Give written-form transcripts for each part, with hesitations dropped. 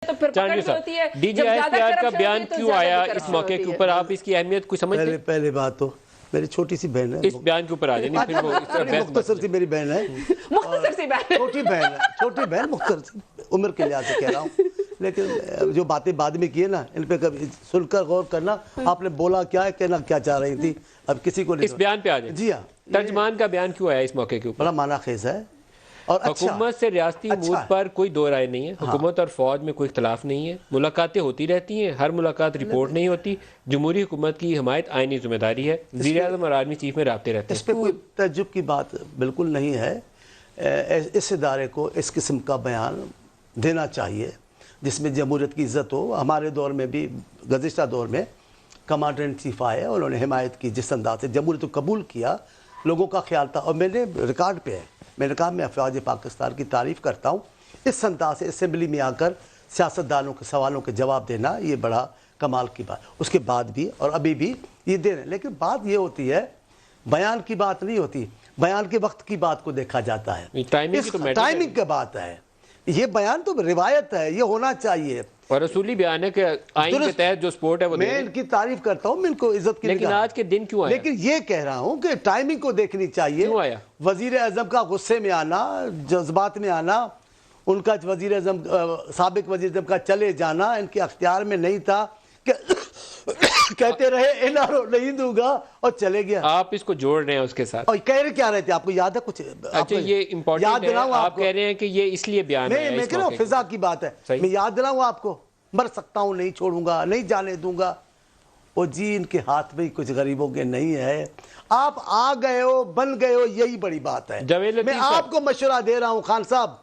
تو پھر پکڑ جو ہوتی ہے D G I S P R کا بیان کیوں آیا اس موقع کے اوپر؟ آپ اس کی اہمیت کو سمجھتے ہیں؟ پہلے بات تو میری چھوٹی سی بہن ہے، اس بیان کے اوپر آ جائیں پھر وہ مختصر سی میری بہن ہے، مختصر سی بہن، چھوٹی بہن، مختصر سی عمر کے لحاظ سے کہہ رہا ہوں، لیکن جو باتیں بعد میں کی ہے نا ان پہ کبھی سن کر غور کرنا، آپ نے بولا کیا ہے، کہنا کیا چاہ رہی تھی، اب کسی کو نہیں۔ اس بیان پہ آ جائیں۔ جی ہاں، ترجمان کا بیان کیوں آیا اس موقع کے اوپر؟ بڑا معنی خیز ہے اور حکومت سے ریاستی امور پر کوئی دو رائے نہیں ہے، حکومت اور فوج میں کوئی اختلاف نہیں ہے، ملاقاتیں ہوتی رہتی ہیں، ہر ملاقات رپورٹ نہیں ہوتی، جمہوری حکومت کی حمایت آئینی ذمہ داری ہے، وزیر اعظم اور آرمی چیف میں رابطے رہتے ہیں۔ اس پہ کوئی تعجب کی بات بالکل نہیں ہے۔ اس ادارے کو اس قسم کا بیان دینا چاہیے جس میں جمہوریت کی عزت ہو۔ ہمارے دور میں بھی، گزشتہ دور میں کمانڈر ان چیف آئے، انہوں نے حمایت کی، جس انداز سے جمہوریت کو قبول کیا، لوگوں کا خیال تھا، اور میں نے ریکارڈ پہ ہے، میں نے کہا میں افواج پاکستان کی تعریف کرتا ہوں، اس انداز سے اسمبلی میں آ کر سیاستدانوں کے سوالوں کے جواب دینا یہ بڑا کمال کی بات، اس کے بعد بھی اور ابھی بھی یہ دے رہے ہیں۔ لیکن بات یہ ہوتی ہے، بیان کی بات نہیں ہوتی، بیان کے وقت کی بات کو دیکھا جاتا ہے، ٹائمنگ کی بات ہے۔ یہ بیان تو روایت ہے، یہ ہونا چاہیے اور رسولی بیان ہے کہ آئین کے تحت جو سپورٹ ہے وہ میں ان کی تعریف کرتا ہوں، میں ان کو عزت کی، لیکن آج کے دن کیوں آیا؟ لیکن یہ کہہ رہا ہوں کہ ٹائمنگ کو دیکھنی چاہیے۔ کیوں آیا؟ وزیر اعظم کا غصے میں آنا، جذبات میں آنا، ان کا وزیر اعظم، سابق وزیر اعظم کا چلے جانا ان کے اختیار میں نہیں تھا، کہ کہتے رہے این آر او نہیں دوں گا اور چلے گیا۔ آپ اس کو جوڑ رہے ہیں اس کے ساتھ، اور کہہ رہے کیا رہے تھے، آپ کو یاد ہے کچھ؟ اچھا یہ امپورٹنٹ ہے، آپ کہہ رہے ہیں کہ یہ اس لیے بیان ہے، میں کہہ رہا ہوں فضا کی بات ہے، میں یاد دلاؤں آپ کو، مر سکتا ہوں نہیں چھوڑوں گا، نہیں جانے دوں گا۔ وہ جی ان کے ہاتھ میں کچھ غریبوں کے نہیں ہے، آپ آ گئے ہو، بن گئے ہو، یہی بڑی بات ہے۔ میں آپ کو مشورہ دے رہا ہوں خان صاحب،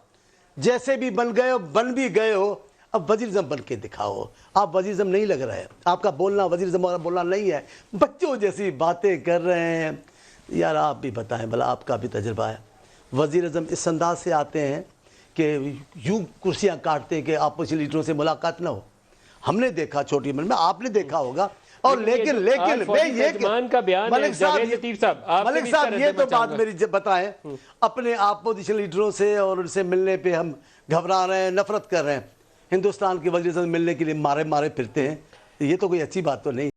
جیسے بھی بن گئے ہو، بن بھی گئے ہو، اب وزیر اعظم بن کے دکھاؤ۔ آپ وزیر اعظم نہیں لگ رہا ہے، آپ کا بولنا وزیر اعظم والا بولنا نہیں ہے، بچوں جیسی باتیں کر رہے ہیں۔ یار آپ بھی بتائیں بھلا، آپ کا بھی تجربہ ہے، وزیر اعظم اس انداز سے آتے ہیں کہ یوں کرسیاں کاٹتے ہیں کہ اپوزیشن لیڈروں سے ملاقات نہ ہو۔ ہم نے دیکھا چھوٹی عمر میں، آپ نے دیکھا ہوگا، اور لیکن میں یہ کہ ملک صاحب یہ تو بات میری بتائیں، اپنے اپوزیشن لیڈروں سے اور ان سے ملنے پہ ہم گھبرا رہے ہیں، نفرت کر رہے ہیں، ہندوستان کے وزیر اعظم ملنے کے لیے مارے پھرتے ہیں، یہ تو کوئی اچھی بات تو نہیں۔